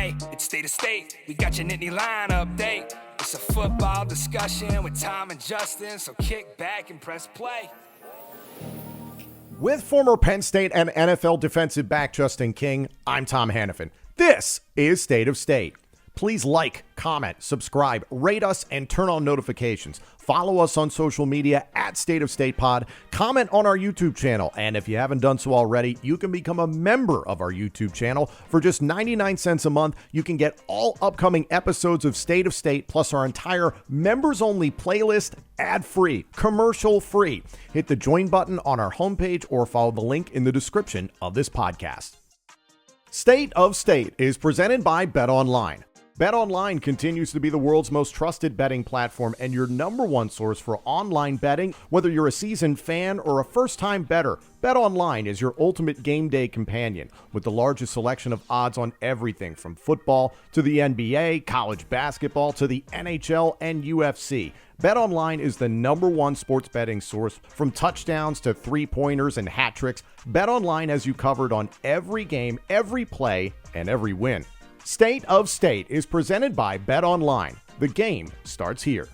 Hey, it's State of State. We got your Nittany Lion update. It's a football discussion with Tom and Justin, so kick back and press play. With former Penn State and NFL defensive back Justin King, I'm Tom Hannafin. This is State of State. Please like, comment, subscribe, rate us, and turn on notifications. Follow us on social media at State of State Pod. Comment on our YouTube channel. And if you haven't done so already, you can become a member of our YouTube channel. For just 99 cents a month, you can get all upcoming episodes of State of State, plus our entire members-only playlist, ad-free, commercial-free. Hit the join button on our homepage or follow the link in the description of this podcast. State of State is presented by BetOnline. BetOnline continues to be the world's most trusted betting platform and your number one source for online betting. Whether you're a seasoned fan or a first-time bettor, BetOnline is your ultimate game day companion with the largest selection of odds on everything from football to the NBA, college basketball to the NHL and UFC. BetOnline is the number one sports betting source, from touchdowns to three-pointers and hat tricks. BetOnline has you covered on every game, every play, and every win. State of State is presented by BetOnline. The game starts here.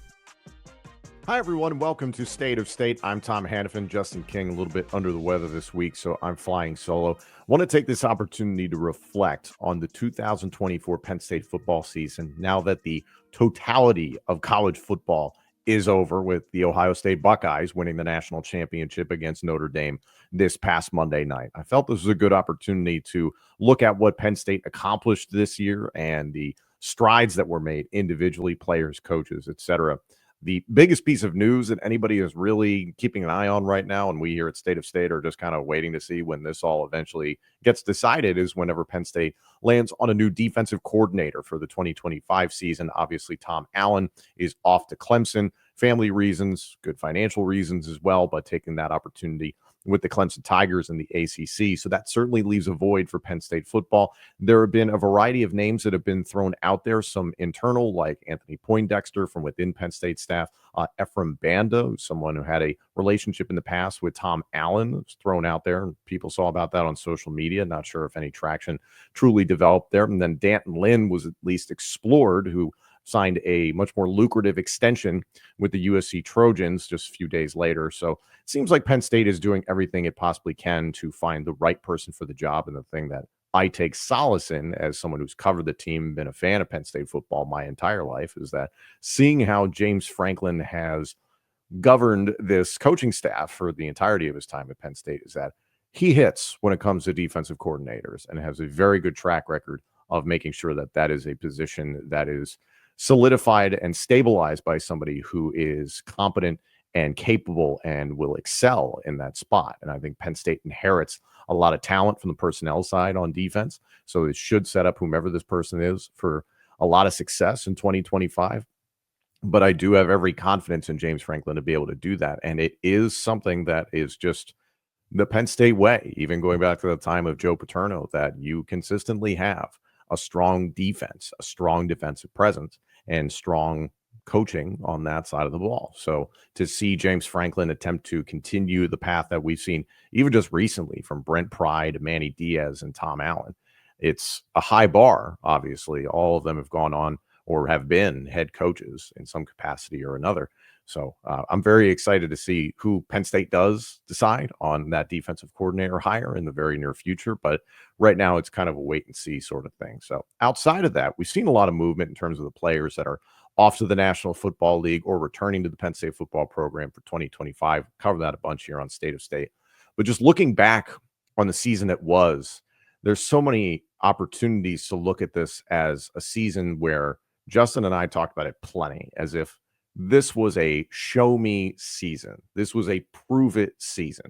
Hi, everyone, and welcome to State of State. I'm Tom Hannafin. Justin King, a little bit under the weather this week, so I'm flying solo. I want to take this opportunity to reflect on the 2024 Penn State football season now that the totality of college football is over, with the Ohio State Buckeyes winning the national championship against Notre Dame this past Monday night. I felt this was a good opportunity to look at what Penn State accomplished this year and the strides that were made individually, players, coaches, etc. The biggest piece of news that anybody is really keeping an eye on right now, and we here at State of State are just kind of waiting to see when this all eventually gets decided, is whenever Penn State lands on a new defensive coordinator for the 2025 season. Obviously, Tom Allen is off to Clemson. Family reasons, good financial reasons as well, but taking that opportunity with the Clemson Tigers in the ACC. So that certainly leaves a void for Penn State football. There have been a variety of names that have been thrown out there, some internal, like Anthony Poindexter from within Penn State staff, Ephraim Banda, someone who had a relationship in the past with Tom Allen, was thrown out there, and people saw about that on social media. Not sure if any traction truly developed there. And then Danton Lynn was at least explored, who signed a much more lucrative extension with the USC Trojans just a few days later. So it seems like Penn State is doing everything it possibly can to find the right person for the job. And the thing that I take solace in, as someone who's covered the team, been a fan of Penn State football my entire life, is that seeing how James Franklin has governed this coaching staff for the entirety of his time at Penn State is that he hits when it comes to defensive coordinators and has a very good track record of making sure that that is a position that is solidified and stabilized by somebody who is competent and capable and will excel in that spot. And I think Penn State inherits a lot of talent from the personnel side on defense. So it should set up whomever this person is for a lot of success in 2025. But I do have every confidence in James Franklin to be able to do that. And it is something that is just the Penn State way, even going back to the time of Joe Paterno, that you consistently have a strong defense, a strong defensive presence, and strong coaching on that side of the ball. So to see James Franklin attempt to continue the path that we've seen even just recently from Brent Pry to Manny Diaz and Tom Allen, it's a high bar. Obviously, all of them have gone on or have been head coaches in some capacity or another. So I'm very excited to see who Penn State does decide on that defensive coordinator hire in the very near future. But right now, it's kind of a wait and see sort of thing. So outside of that, we've seen a lot of movement in terms of the players that are off to the National Football League or returning to the Penn State football program for 2025. Cover that a bunch here on State of State. But just looking back on the season that was, there's so many opportunities to look at this as a season where Justin and I talked about it plenty, as if this was a show me season. This was a prove it season.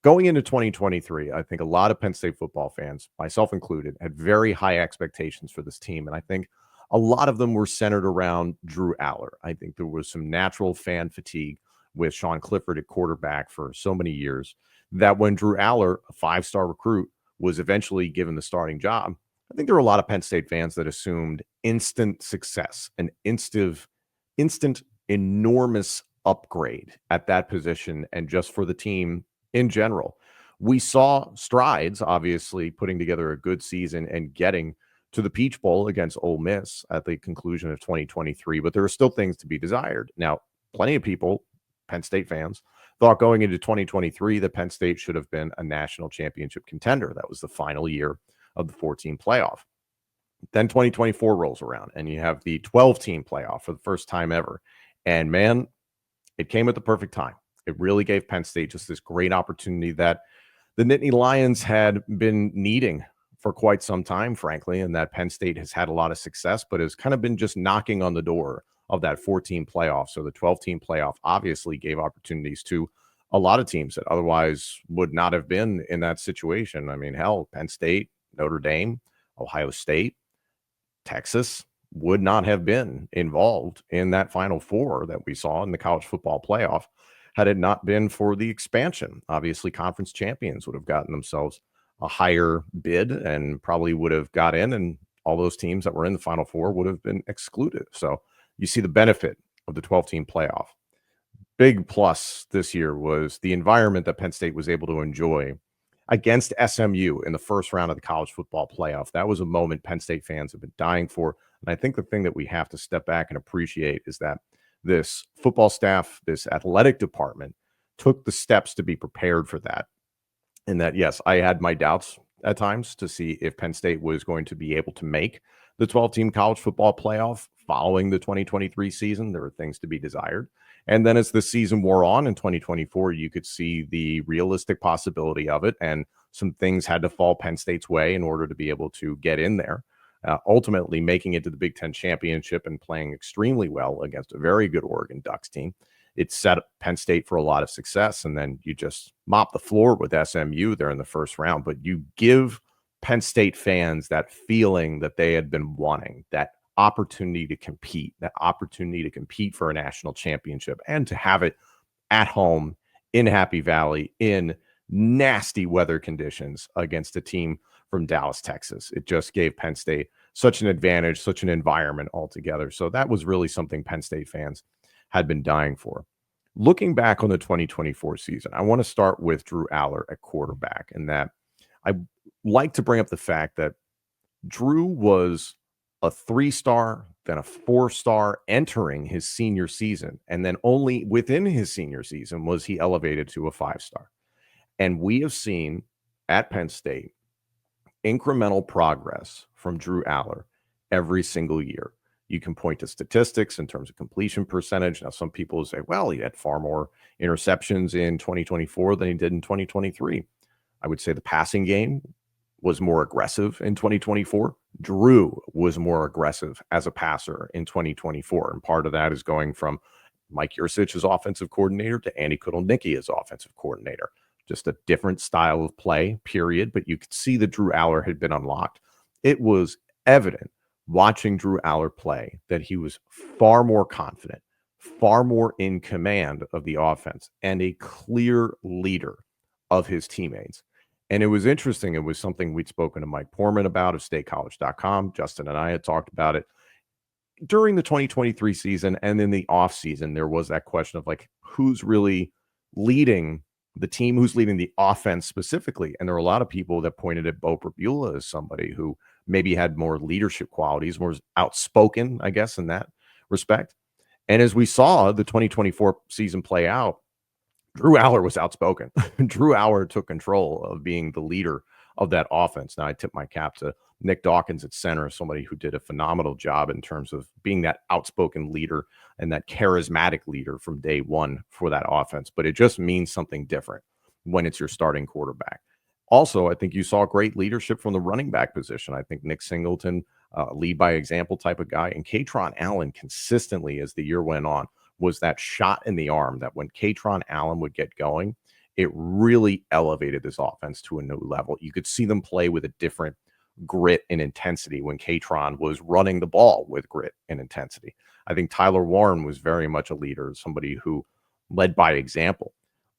Going into 2023, I think a lot of Penn State football fans, myself included, had very high expectations for this team. And I think a lot of them were centered around Drew Aller. I think there was some natural fan fatigue with Sean Clifford at quarterback for so many years that when Drew Aller, a five-star recruit, was eventually given the starting job, I think there were a lot of Penn State fans that assumed instant success, an instant enormous upgrade at that position and just for the team in general. We saw strides, obviously, putting together a good season and getting to the Peach Bowl against Ole Miss at the conclusion of 2023, but there are still things to be desired. Now, plenty of people, Penn State fans, thought going into 2023 that Penn State should have been a national championship contender. That was the final year of the 14 playoff. Then 2024 rolls around and you have the 12-team playoff for the first time ever. And man, it came at the perfect time. It really gave Penn State just this great opportunity that the Nittany Lions had been needing for quite some time, frankly, and that Penn State has had a lot of success, but has kind of been just knocking on the door of that 14 playoff. So the 12-team playoff obviously gave opportunities to a lot of teams that otherwise would not have been in that situation. I mean, hell, Penn State, Notre Dame, Ohio State, Texas would not have been involved in that Final Four that we saw in the college football playoff had it not been for the expansion. Obviously, conference champions would have gotten themselves a higher bid and probably would have got in, and all those teams that were in the Final Four would have been excluded. So you see the benefit of the 12-team playoff. Big plus this year was the environment that Penn State was able to enjoy against SMU in the first round of the college football playoff. That was a moment Penn State fans have been dying for. And I think the thing that we have to step back and appreciate is that this football staff, this athletic department took the steps to be prepared for that. And that, yes, I had my doubts at times to see if Penn State was going to be able to make the 12-team college football playoff following the 2023 season. There were things to be desired. And then as the season wore on in 2024, you could see the realistic possibility of it. And some things had to fall Penn State's way in order to be able to get in there. Ultimately making it to the Big Ten championship and playing extremely well against a very good Oregon Ducks team. It set up Penn State for a lot of success. And then you just mop the floor with SMU there in the first round. But you give Penn State fans that feeling that they had been wanting, that opportunity to compete, for a national championship and to have it at home in Happy Valley in nasty weather conditions against a team from Dallas, Texas. It just gave Penn State such an advantage, such an environment altogether. So that was really something Penn State fans had been dying for. Looking back on the 2024 season, I want to start with Drew Aller at quarterback, and that I like to bring up the fact that Drew was a 3-star, then a 4-star entering his senior season. And then only within his senior season was he elevated to a 5-star. And we have seen at Penn State incremental progress from Drew Aller every single year. You can point to statistics in terms of completion percentage. Now, some people say, well, he had far more interceptions in 2024 than he did in 2023. I would say the passing game was more aggressive in 2024. Drew was more aggressive as a passer in 2024. And part of that is going from Mike Yurcich as offensive coordinator to Andy Kotelnicki as offensive coordinator. Just a different style of play, period. But you could see that Drew Aller had been unlocked. It was evident watching Drew Aller play that he was far more confident, far more in command of the offense, and a clear leader of his teammates. And it was interesting. It was something we'd spoken to Mike Poorman about of statecollege.com. Justin and I had talked about it during the 2023 season. And in the offseason, there was that question of like, who's really leading the team, who's leading the offense specifically. And there were a lot of people that pointed at Bo Prabula as somebody who maybe had more leadership qualities, more outspoken, I guess, in that respect. And as we saw the 2024 season play out, Drew Aller was outspoken. Drew Aller took control of being the leader of that offense. Now, I tip my cap to Nick Dawkins at center, somebody who did a phenomenal job in terms of being that outspoken leader and that charismatic leader from day one for that offense. But it just means something different when it's your starting quarterback. Also, I think you saw great leadership from the running back position. I think Nick Singleton, lead by example type of guy, and Katron Allen consistently as the year went on was that shot in the arm that when Katron Allen would get going, it really elevated this offense to a new level. You could see them play with a different grit and intensity when Katron was running the ball with grit and intensity. I think Tyler Warren was very much a leader, somebody who led by example.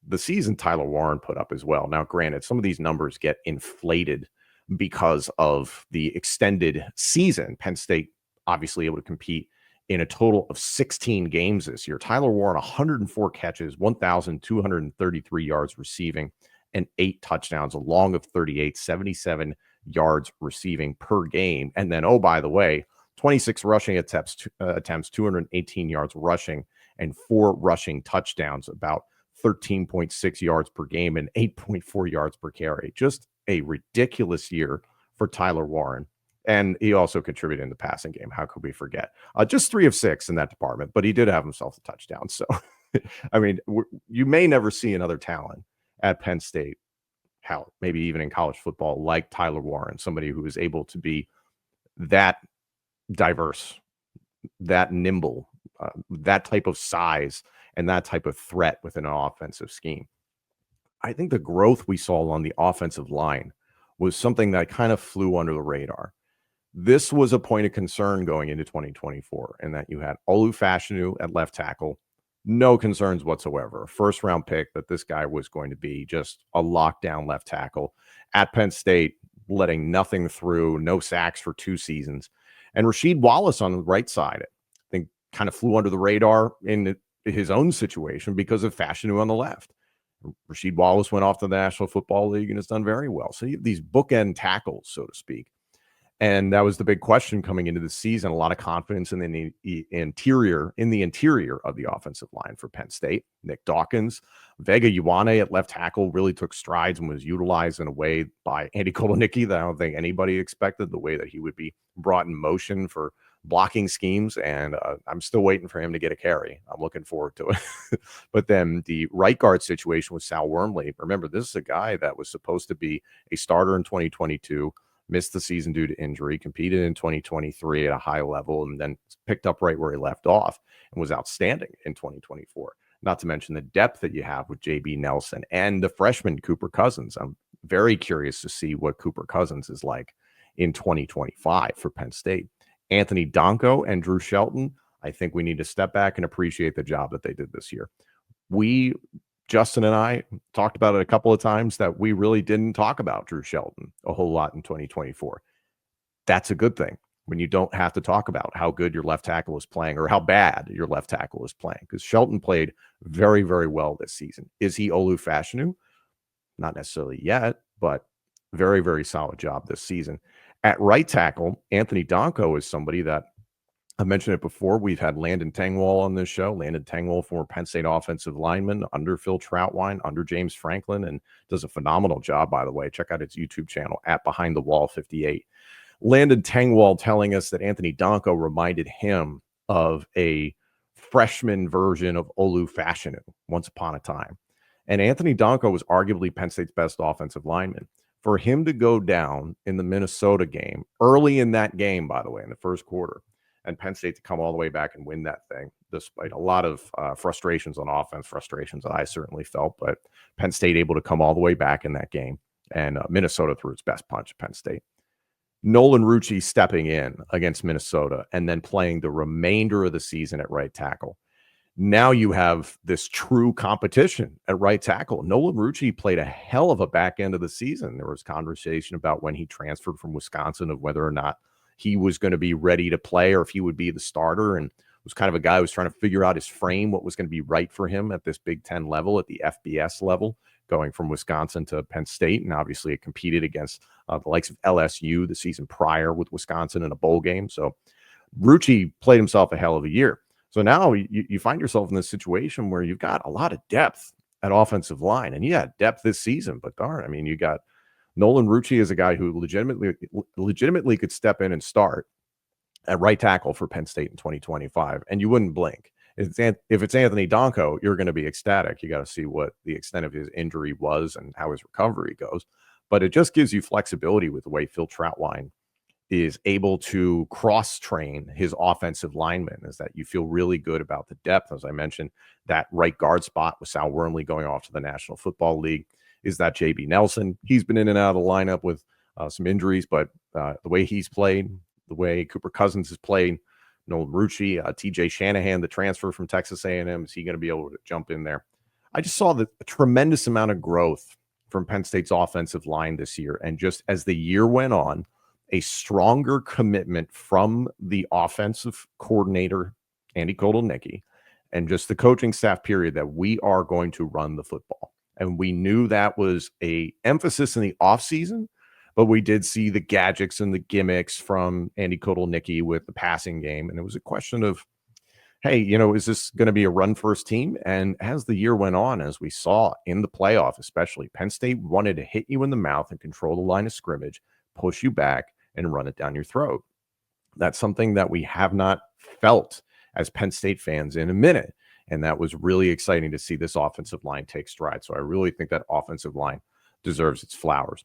The season Tyler Warren put up as well. Now, granted, some of these numbers get inflated because of the extended season. Penn State obviously able to compete in a total of 16 games this year. Tyler Warren, 104 catches, 1,233 yards receiving, and 8 touchdowns, a long of 38, 77 yards receiving per game. And then, oh, by the way, 26 rushing attempts, 218 yards rushing, and 4 rushing touchdowns, about 13.6 yards per game and 8.4 yards per carry. Just a ridiculous year for Tyler Warren. And he also contributed in the passing game. How could we forget? Just 3 of 6 in that department, but he did have himself a touchdown. So, I mean, you may never see another talent at Penn State, hell, maybe even in college football, like Tyler Warren, somebody who is able to be that diverse, that nimble, that type of size, and that type of threat within an offensive scheme. I think the growth we saw on the offensive line was something that kind of flew under the radar. This was a point of concern going into 2024, in that you had Olu Fashanu at left tackle. No concerns whatsoever. First round pick that this guy was going to be just a lockdown left tackle at Penn State, letting nothing through, no sacks for 2 seasons. And Rasheed Wallace on the right side, I think, kind of flew under the radar in his own situation because of Fashanu on the left. Rasheed Wallace went off to the National Football League and has done very well. So you have these bookend tackles, so to speak. And that was the big question coming into the season. A lot of confidence in the interior of the offensive line for Penn State. Nick Dawkins, Vega Ioane at left tackle really took strides and was utilized in a way by Andy Kotelnicki that I don't think anybody expected, the way that he would be brought in motion for blocking schemes. And I'm still waiting for him to get a carry. I'm looking forward to it. But then the right guard situation with Sal Wormley. Remember, this is a guy that was supposed to be a starter in 2022. Missed the season due to injury, competed in 2023 at a high level, and then picked up right where he left off and was outstanding in 2024. Not to mention the depth that you have with JB Nelson and the freshman Cooper Cousins. I'm very curious to see what Cooper Cousins is like in 2025 for Penn State. Anthony Donko and Drew Shelton, I think we need to step back and appreciate the job that they did this year. Justin and I talked about it a couple of times that we really didn't talk about Drew Shelton a whole lot in 2024. That's a good thing when you don't have to talk about how good your left tackle is playing or how bad your left tackle is playing, because Shelton played very, very well this season. Is he Olu Fashanu? Not necessarily yet, but very, very solid job this season. At right tackle, Anthony Donko is somebody that I mentioned it before. We've had Landon Tengwall on this show. Landon Tengwall, former Penn State offensive lineman, under Phil Troutwine, under James Franklin, and does a phenomenal job, by the way. Check out his YouTube channel at Behind the Wall 58. Landon Tengwall telling us that Anthony Donko reminded him of a freshman version of Olu Fashanu once upon a time. And Anthony Donko was arguably Penn State's best offensive lineman. For him to go down in the Minnesota game, early in that game, by the way, in the first quarter, and Penn State to come all the way back and win that thing, despite a lot of frustrations on offense, frustrations that I certainly felt. But Penn State able to come all the way back in that game, and Minnesota threw its best punch at Penn State. Nolan Rucci stepping in against Minnesota and then playing the remainder of the season at right tackle. Now you have this true competition at right tackle. Nolan Rucci played a hell of a back end of the season. There was conversation about when he transferred from Wisconsin of whether or not he was going to be ready to play or if he would be the starter, and was kind of a guy who was trying to figure out his frame, what was going to be right for him at this Big Ten level, at the FBS level, going from Wisconsin to Penn State. And obviously it competed against the likes of LSU the season prior with Wisconsin in a bowl game. So Rucci played himself a hell of a year. So now you find yourself in this situation where you've got a lot of depth at offensive line, and you had depth this season, but darn, I mean, you got Nolan Rucci is a guy who legitimately could step in and start at right tackle for Penn State in 2025, and you wouldn't blink. If it's Anthony Donko, you're going to be ecstatic. You got to see what the extent of his injury was and how his recovery goes. But it just gives you flexibility with the way Phil Troutwine is able to cross-train his offensive linemen, is that you feel really good about the depth. As I mentioned, that right guard spot with Sal Wormley going off to the National Football League. Is that JB Nelson? He's been in and out of the lineup with some injuries, but the way he's played, the way Cooper Cousins has played, Nolan Rucci, TJ Shanahan, the transfer from Texas A&M, is he going to be able to jump in there? I just saw a tremendous amount of growth from Penn State's offensive line this year. And just as the year went on, a stronger commitment from the offensive coordinator, Andy Kotelnicki, and just the coaching staff period, that we are going to run the football. And we knew that was a emphasis in the offseason, but we did see the gadgets and the gimmicks from Andy Kotelnicki with the passing game. And it was a question of, hey, is this going to be a run-first team? And as the year went on, as we saw in the playoff especially, Penn State wanted to hit you in the mouth and control the line of scrimmage, push you back, and run it down your throat. That's something that we have not felt as Penn State fans in a minute. And that was really exciting to see this offensive line take stride. So I really think that offensive line deserves its flowers.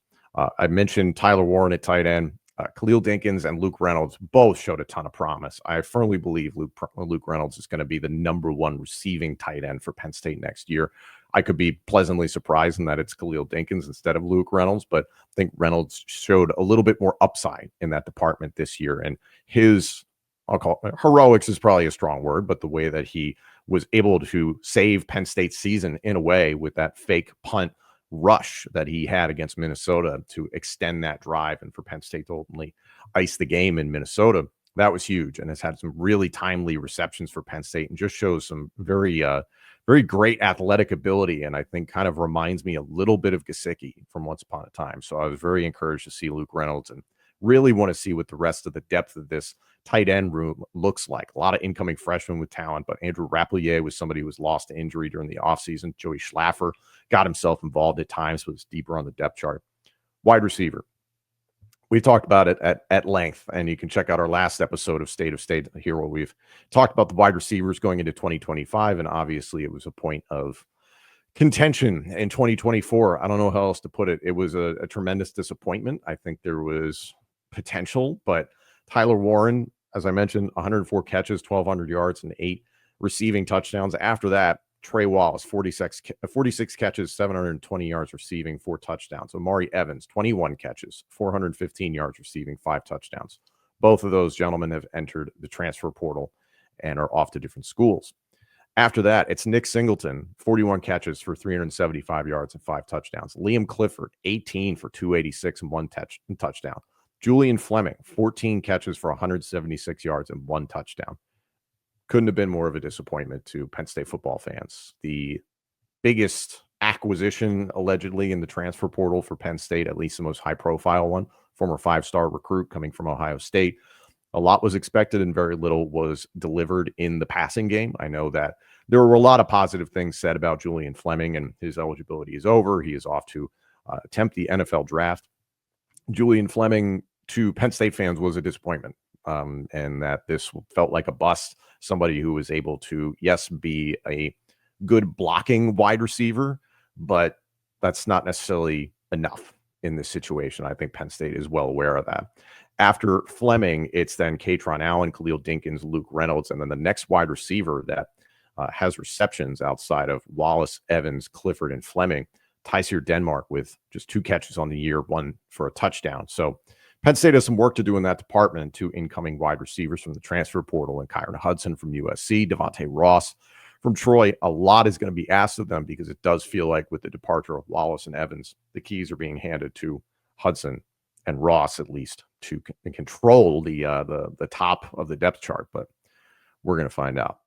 I mentioned Tyler Warren at tight end. Khalil Dinkins and Luke Reynolds both showed a ton of promise. I firmly believe Luke Reynolds is going to be the number one receiving tight end for Penn State next year. I could be pleasantly surprised in that it's Khalil Dinkins instead of Luke Reynolds, but I think Reynolds showed a little bit more upside in that department this year. And his, I'll call it, heroics is probably a strong word, but the way that he was able to save Penn State's season in a way with that fake punt rush that he had against Minnesota to extend that drive and for Penn State to ultimately ice the game in Minnesota, that was huge, and has had some really timely receptions for Penn State and just shows some very great athletic ability, and I think kind of reminds me a little bit of Gesicki from once upon a time. So I was very encouraged to see Luke Reynolds and really want to see what the rest of the depth of this tight end room looks like. A lot of incoming freshmen with talent, but Andrew Rapplier was somebody who was lost to injury during the offseason. Joey Schlaffer got himself involved at times, but was deeper on the depth chart. Wide receiver. We talked about it at length, and you can check out our last episode of State of State here where we've talked about the wide receivers going into 2025, and obviously it was a point of contention in 2024. I don't know how else to put it. It was a tremendous disappointment. I think there was potential, but Tyler Warren, as I mentioned, 104 catches, 1,200 yards, and 8 receiving touchdowns. After that, Trey Wallace, 46 catches, 720 yards receiving, 4 touchdowns. Amari Evans, 21 catches, 415 yards receiving, 5 touchdowns. Both of those gentlemen have entered the transfer portal and are off to different schools. After that, it's Nick Singleton, 41 catches for 375 yards and 5 touchdowns. Liam Clifford, 18 for 286 and 1 touchdown. Julian Fleming, 14 catches for 176 yards and 1 touchdown. Couldn't have been more of a disappointment to Penn State football fans. The biggest acquisition, allegedly, in the transfer portal for Penn State, at least the most high-profile one, former 5-star recruit coming from Ohio State. A lot was expected and very little was delivered in the passing game. I know that there were a lot of positive things said about Julian Fleming, and his eligibility is over. He is off to attempt the NFL draft. Julian Fleming, to Penn State fans, was a disappointment, and that this felt like a bust. Somebody who was able to, yes, be a good blocking wide receiver, but that's not necessarily enough in this situation. I think Penn State is well aware of that. After Fleming, it's then Katron Allen, Khalil Dinkins, Luke Reynolds, and then the next wide receiver that has receptions outside of Wallace, Evans, Clifford, and Fleming, Tysier Denmark, with just 2 catches on the year, 1 for a touchdown. So Penn State has some work to do in that department. 2 incoming wide receivers from the transfer portal, and Kyron Hudson from USC, Devontae Ross from Troy. A lot is going to be asked of them because it does feel like with the departure of Wallace and Evans, the keys are being handed to Hudson and Ross, at least, to control the top of the depth chart. But we're going to find out.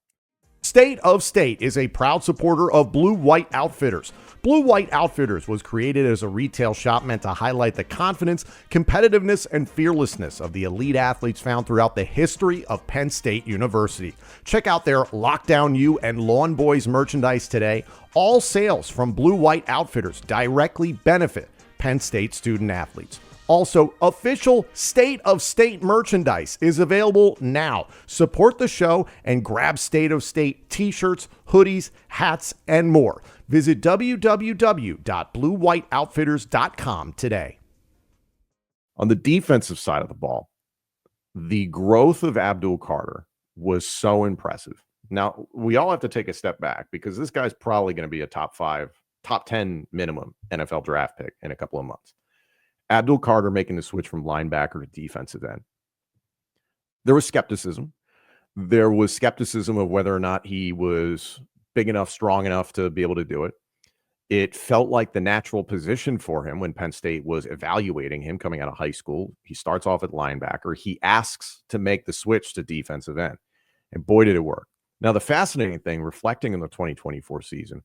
State of State is a proud supporter of Blue White Outfitters. Blue White Outfitters was created as a retail shop meant to highlight the confidence, competitiveness, and fearlessness of the elite athletes found throughout the history of Penn State University. Check out their Lockdown U and Lawn Boys merchandise today. All sales from Blue White Outfitters directly benefit Penn State student athletes. Also, official State of State merchandise is available now. Support the show and grab State of State t-shirts, hoodies, hats, and more. Visit www.bluewhiteoutfitters.com today. On the defensive side of the ball, the growth of Abdul Carter was so impressive. Now, we all have to take a step back because this guy's probably going to be a top 10 minimum NFL draft pick in a couple of months. Abdul Carter making the switch from linebacker to defensive end. There was skepticism. There was skepticism of whether or not he was big enough, strong enough to be able to do it. It felt like the natural position for him when Penn State was evaluating him coming out of high school. He starts off at linebacker. He asks to make the switch to defensive end. And boy, did it work. Now, the fascinating thing, reflecting on the 2024 season,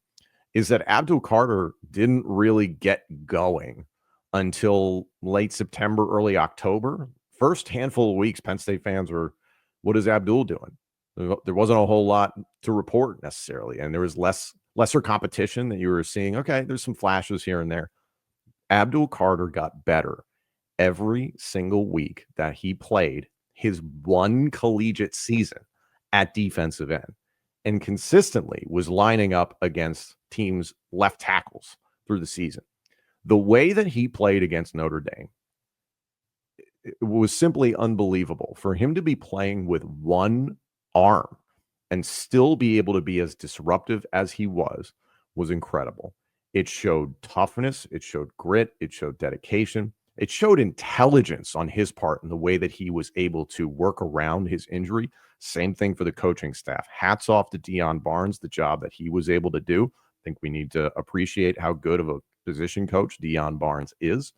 is that Abdul Carter didn't really get going until late September, early October. First handful of weeks, Penn State fans were, what is Abdul doing? There wasn't a whole lot to report necessarily, and there was lesser competition that you were seeing. Okay, there's some flashes here and there. Abdul Carter got better every single week that he played his one collegiate season at defensive end, and consistently was lining up against teams' left tackles through the season. The way that he played against Notre Dame, it was simply unbelievable. For him to be playing with one arm and still be able to be as disruptive as he was incredible. It showed toughness, it showed grit, it showed dedication, it showed intelligence on his part in the way that he was able to work around his injury. Same thing for the coaching staff. Hats off to Deion Barnes, the job that he was able to do. I think we need to appreciate how good of a position coach Deion Barnes is.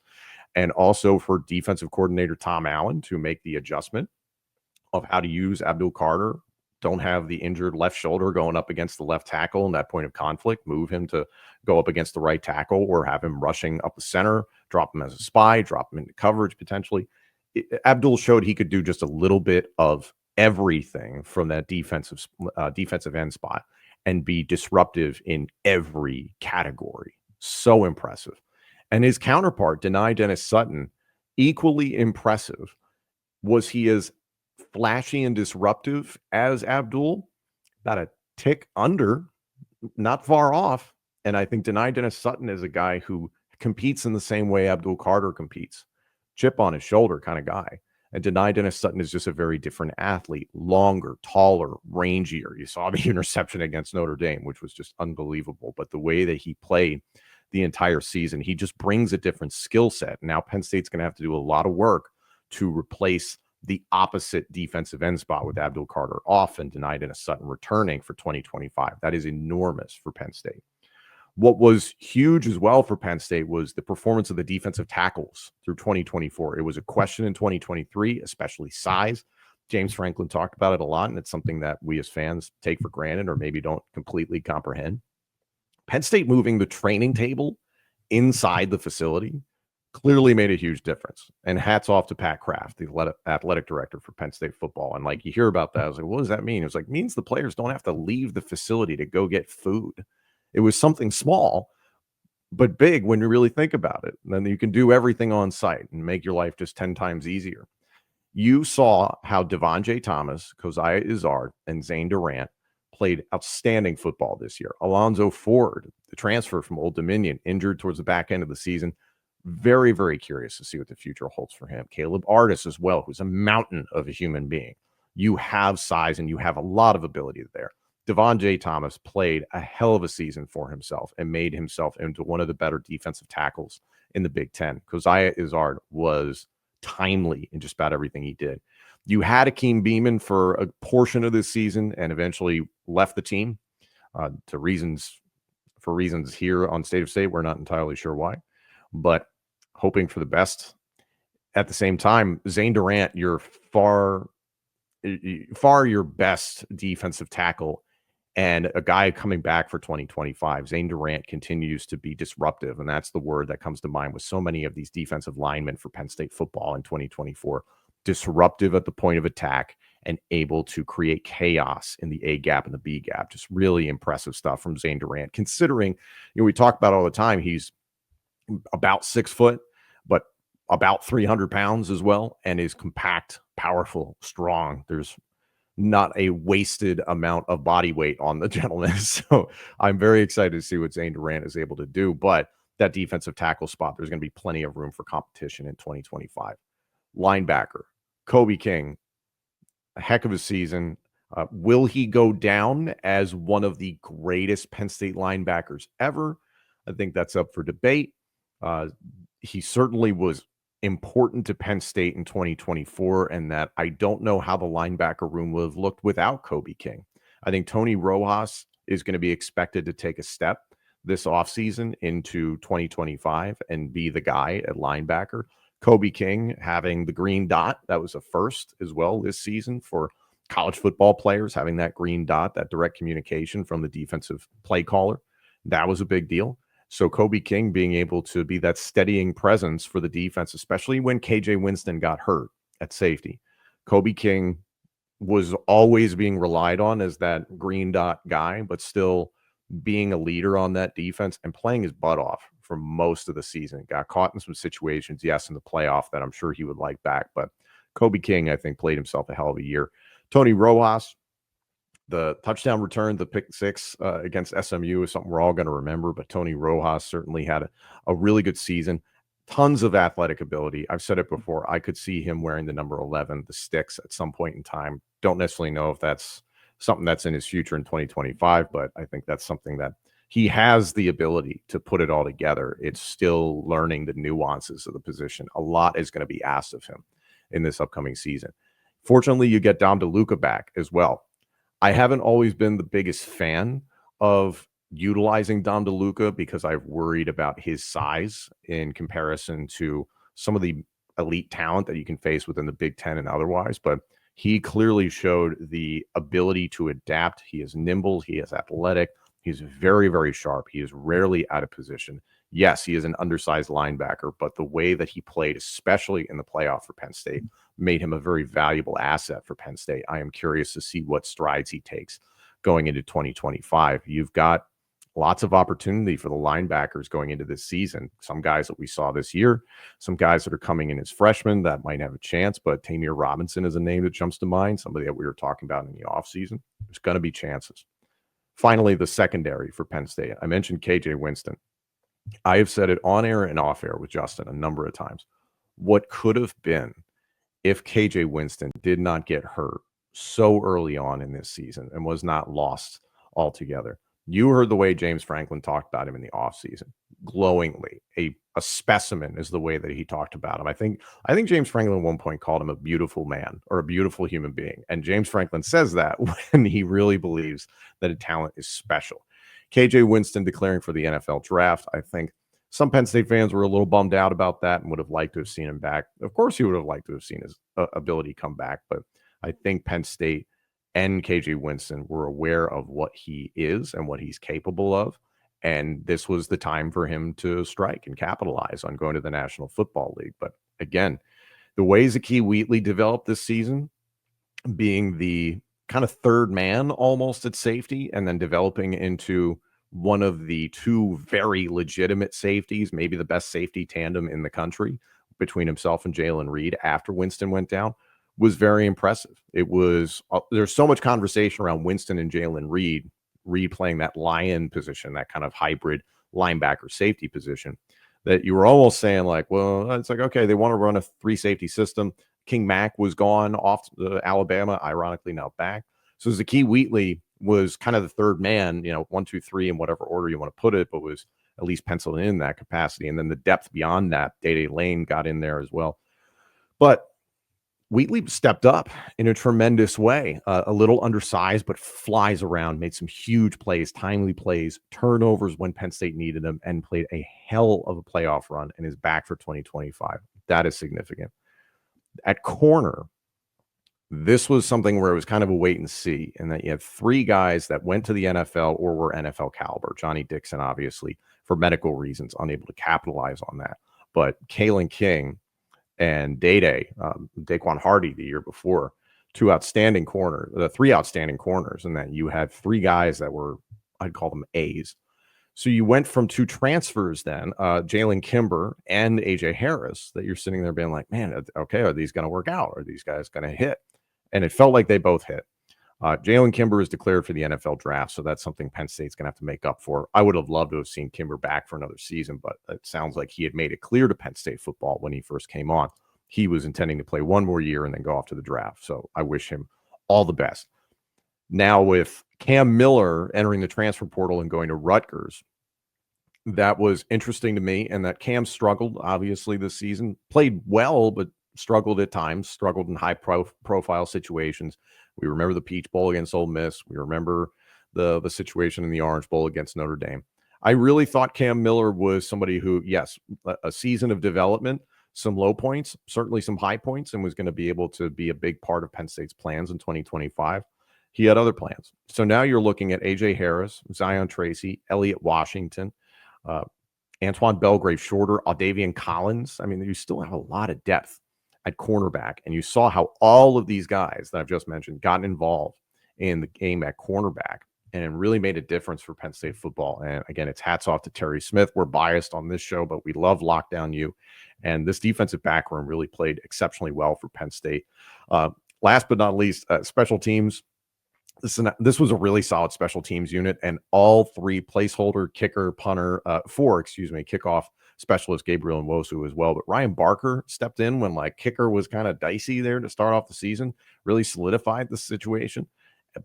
And also for defensive coordinator Tom Allen to make the adjustment of how to use Abdul Carter. Don't have the injured left shoulder going up against the left tackle in that point of conflict. Move him to go up against the right tackle, or have him rushing up the center, drop him as a spy, drop him into coverage potentially. Abdul showed he could do just a little bit of everything from that defensive end spot and be disruptive in every category. So impressive. And his counterpart, Denai Dennis Sutton, equally impressive. Was he as flashy and disruptive as Abdul? About a tick under, not far off. And I think Denai Dennis Sutton is a guy who competes in the same way Abdul Carter competes. Chip on his shoulder kind of guy. And Denai Dennis Sutton is just a very different athlete, longer, taller, rangier. You saw the interception against Notre Dame, which was just unbelievable. But the way that he played the entire season, he just brings a different skill set. Now Penn State's going to have to do a lot of work to replace the opposite defensive end spot with Abdul Carter off and Denai Dennis Sutton returning for 2025. That is enormous for Penn State. What was huge as well for Penn State was the performance of the defensive tackles through 2024. It was a question in 2023, especially size. James Franklin talked about it a lot, and it's something that we as fans take for granted or maybe don't completely comprehend. Penn State moving the training table inside the facility clearly made a huge difference. And hats off to Pat Kraft, the athletic director for Penn State football. And like you hear about that, I was like, what does that mean? It was like, means the players don't have to leave the facility to go get food. It was something small, but big when you really think about it. And then you can do everything on site and make your life just 10 times easier. You saw how Devon J. Thomas, Keziah Izzard, and Zane Durant played outstanding football this year. Alonzo Ford, the transfer from Old Dominion, injured towards the back end of the season. Very, very curious to see what the future holds for him. Caleb Artis as well, who's a mountain of a human being. You have size and you have a lot of ability there. Devon J. Thomas played a hell of a season for himself and made himself into one of the better defensive tackles in the Big Ten. Keziah Izzard was timely in just about everything he did. You had Akeem Beamon for a portion of this season and eventually left the team for reasons here on State of State. We're not entirely sure why, but hoping for the best. At the same time, Zane Durant, you're far your best defensive tackle and a guy coming back for 2025. Zane Durant continues to be disruptive, and that's the word that comes to mind with so many of these defensive linemen for Penn State football in 2024. Disruptive at the point of attack and able to create chaos in the A gap and the B gap. Just really impressive stuff from Zane Durant, considering, we talk about all the time, he's about 6 foot, but about 300 pounds as well, and is compact, powerful, strong. There's not a wasted amount of body weight on the gentleman. So I'm very excited to see what Zane Durant is able to do. But that defensive tackle spot, there's going to be plenty of room for competition in 2025. Linebacker, Kobe King, a heck of a season. Will he go down as one of the greatest Penn State linebackers ever? I think that's up for debate. He certainly was important to Penn State in 2024, and that I don't know how the linebacker room would have looked without Kobe King. I think Tony Rojas is going to be expected to take a step this offseason into 2025 and be the guy at linebacker. Kobe King having the green dot, that was a first as well this season for college football players, having that green dot, that direct communication from the defensive play caller. That was a big deal. So Kobe King being able to be that steadying presence for the defense, especially when KJ Winston got hurt at safety. Kobe King was always being relied on as that green dot guy, but still being a leader on that defense and playing his butt off for most of the season. Got caught in some situations, yes, in the playoff that I'm sure he would like back, but Kobe King, I think, played himself a hell of a year. Tony Rojas, the touchdown return, the pick six against SMU is something we're all going to remember, but Tony Rojas certainly had a really good season. Tons of athletic ability. I've said it before. I could see him wearing the number 11, the sticks, at some point in time. Don't necessarily know if that's something that's in his future in 2025, but I think that's something that he has the ability to put it all together. It's still learning the nuances of the position. A lot is going to be asked of him in this upcoming season. Fortunately, you get Dom DeLuca back as well. I haven't always been the biggest fan of utilizing Dom DeLuca because I've worried about his size in comparison to some of the elite talent that you can face within the Big Ten and otherwise. But he clearly showed the ability to adapt. He is nimble. He is athletic. He's very, very sharp. He is rarely out of position. Yes, he is an undersized linebacker, but the way that he played, especially in the playoff for Penn State, made him a very valuable asset for Penn State. I am curious to see what strides he takes going into 2025. You've got lots of opportunity for the linebackers going into this season. Some guys that we saw this year, some guys that are coming in as freshmen that might have a chance, but Tamir Robinson is a name that jumps to mind, somebody that we were talking about in the offseason. There's going to be chances. Finally, the secondary for Penn State. I mentioned KJ Winston. I have said it on air and off air with Justin a number of times. What could have been if KJ Winston did not get hurt so early on in this season and was not lost altogether? You heard the way James Franklin talked about him in the offseason, glowingly. A specimen is the way that he talked about him. I think James Franklin at one point called him a beautiful man or a beautiful human being. And James Franklin says that when he really believes that a talent is special. KJ Winston declaring for the NFL draft. I think some Penn State fans were a little bummed out about that and would have liked to have seen him back. Of course, he would have liked to have seen his ability come back, but I think Penn State and KJ Winston were aware of what he is and what he's capable of. And this was the time for him to strike and capitalize on going to the National Football League. But again, the way Zakee Wheatley developed this season, being the kind of third man almost at safety, and then developing into one of the two very legitimate safeties, maybe the best safety tandem in the country between himself and Jalen Reed after Winston went down, was very impressive. It was, there's so much conversation around Winston and Jalen Reed playing that lion position, that kind of hybrid linebacker safety position, that you were almost saying like, well, it's like, okay, they want to run a 3 safety system. King Mack was gone off to Alabama, ironically now back. So Zakee Wheatley was kind of the third man, 1, 2, 3 in whatever order you want to put it, but was at least penciled in that capacity. And then the depth beyond that, Day-Day Lane got in there as well. But Wheatley stepped up in a tremendous way, a little undersized, but flies around, made some huge plays, timely plays, turnovers when Penn State needed them, and played a hell of a playoff run and is back for 2025. That is significant. At corner, this was something where it was kind of a wait and see, and that you had 3 guys that went to the NFL or were NFL caliber. Johnny Dixon, obviously, for medical reasons, unable to capitalize on that. But Kalen King and Day-Day, Daquan Hardy the year before, 3 outstanding corners, and then you had 3 guys that were, I'd call them A's. So you went from 2 transfers then, Jalen Kimber and AJ Harris, that you're sitting there being like, man, okay, are these going to work out? Are these guys going to hit? And it felt like they both hit. Jalen Kimber is declared for the NFL draft, so that's something Penn State's going to have to make up for. I would have loved to have seen Kimber back for another season, but it sounds like he had made it clear to Penn State football when he first came on. He was intending to play 1 more year and then go off to the draft. So I wish him all the best. Now with Cam Miller entering the transfer portal and going to Rutgers, that was interesting to me, and that Cam struggled, obviously, this season. Played well, but struggled at times, struggled in high-profile situations. We remember the Peach Bowl against Ole Miss. We remember the situation in the Orange Bowl against Notre Dame. I really thought Cam Miller was somebody who, yes, a season of development, some low points, certainly some high points, and was going to be able to be a big part of Penn State's plans in 2025. He had other plans. So now you're looking at AJ Harris, Zion Tracy, Elliott Washington, Antoine Belgrave shorter, Aldavian Collins. I mean, you still have a lot of depth at cornerback. And you saw how all of these guys that I've just mentioned got involved in the game at cornerback, and it really made a difference for Penn State football. And again, it's hats off to Terry Smith. We're biased on this show, but we love Lockdown U. And this defensive back room really played exceptionally well for Penn State. Last but not least, special teams. This was a really solid special teams unit, and all three placeholder, kicker, punter, kickoff specialist Gabriel Nwosu as well. But Ryan Barker stepped in when kicker was kind of dicey there to start off the season, really solidified the situation.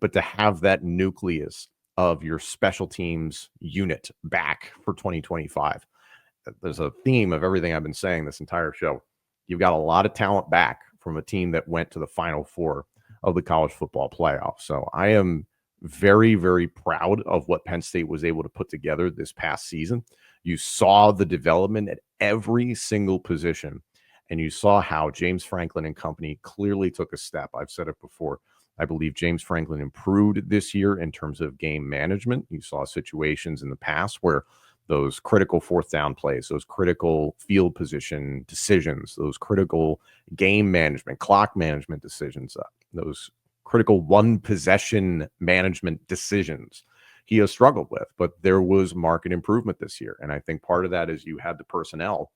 But to have that nucleus of your special teams unit back for 2025, there's a theme of everything I've been saying this entire show. You've got a lot of talent back from a team that went to the Final Four of the college football playoff. So I am very, very proud of what Penn State was able to put together this past season. You saw the development at every single position, and you saw how James Franklin and company clearly took a step. I've said it before. I believe James Franklin improved this year in terms of game management. You saw situations in the past where those critical fourth down plays, those critical field position decisions, those critical game management, clock management decisions, those critical one possession management decisions he has struggled with. But there was market improvement this year. And I think part of that is you had the personnel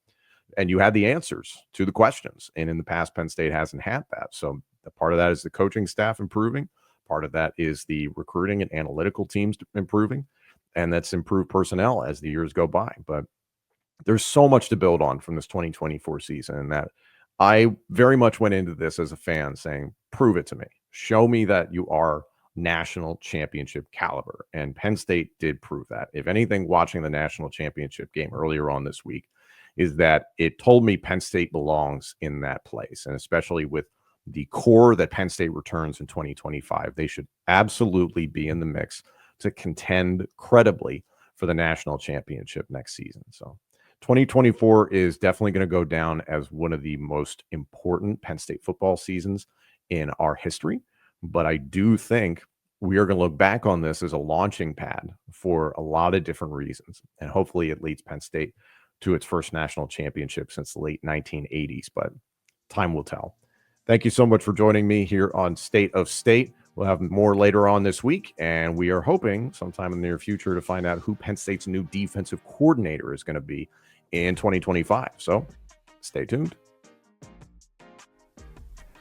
and you had the answers to the questions. And in the past, Penn State hasn't had that. So the part of that is the coaching staff improving. Part of that is the recruiting and analytical teams improving. And that's improved personnel as the years go by. But there's so much to build on from this 2024 season. And that I very much went into this as a fan saying, prove it to me. Show me that you are national championship caliber. And Penn State did prove that. If anything, watching the national championship game earlier on this week is that it told me Penn State belongs in that place. And especially with the core that Penn State returns in 2025, they should absolutely be in the mix to contend credibly for the national championship next season. So 2024 is definitely going to go down as one of the most important Penn State football seasons in our history. But I do think we are going to look back on this as a launching pad for a lot of different reasons. And hopefully it leads Penn State to its first national championship since the late 1980s. But time will tell. Thank you so much for joining me here on State of State. We'll have more later on this week, and we are hoping sometime in the near future to find out who Penn State's new defensive coordinator is going to be in 2025. So stay tuned.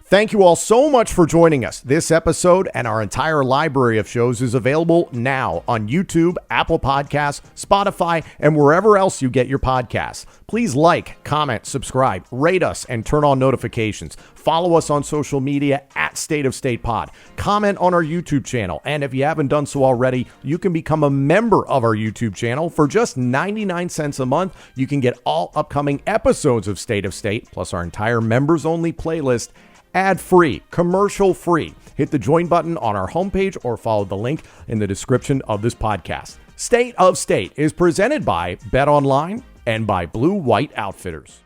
Thank you all so much for joining us. This episode and our entire library of shows is available now on YouTube, Apple Podcasts, Spotify, and wherever else you get your podcasts. Please like, comment, subscribe, rate us, and turn on notifications. Follow us on social media at State of State Pod. Comment on our YouTube channel. And if you haven't done so already, you can become a member of our YouTube channel. For just 99 cents a month, you can get all upcoming episodes of State of State, plus our entire members-only playlist, ad-free, commercial-free. Hit the join button on our homepage or follow the link in the description of this podcast. State of State is presented by BetOnline and by Blue White Outfitters.